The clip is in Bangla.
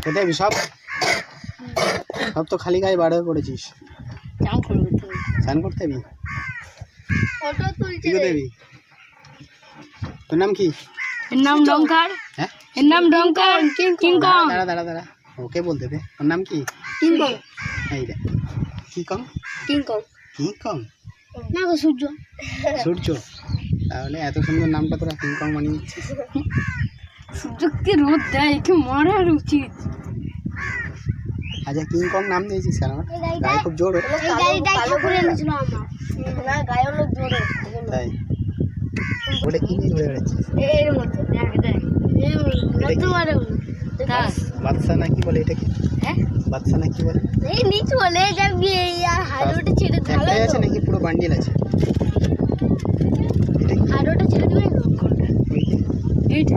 খেতে যাবি সব? সব তো খালি গায়ে বার হয়ে পড়েছিস। স্নান করতে যাবি? কি করতে যাবি? তোর নাম কি? এর নাম ডঙ্কার। হ্যাঁ, এর নাম ডঙ্কার কিং কং। দাঁড়া দাঁড়া দাঁড়া, ওকে বলতে দে। ওর নাম কি? King Kong. এই রে, কি কং? কিং কং কিং কং না গো, সূর্য। সূর্য? তাহলে এত সুন্দর নামটা তোরা কিং কং বানিয়ে দিচ্ছিস। সূর্যকে রোদ দেয়, একে মারার উচিত। আচ্ছা, কিং কং নাম দিয়েছিস কেন? গায়ে খুব জোর। এই গাড়িটাই ঠাকুর এনেছিল আমার। না, গায়ে অনেক জোরে। তাই বলে কি নিয়ে ঘুরে বেড়াচ্ছিস? এর মতো দেখ দেখ, কত বড় দাস। বাদশা নাকি বলে এটাকে? হ্যাঁ, বাদশা নাকি বলে? এই নিচু বলে যাবি আর হাড়োটা ছেড়ে দিলে একটাই আছে নাকি পুরো বান্ডিল আছে? এটা কি? হাড়োটা ছেড়ে দিবে। ওই যে, এইটা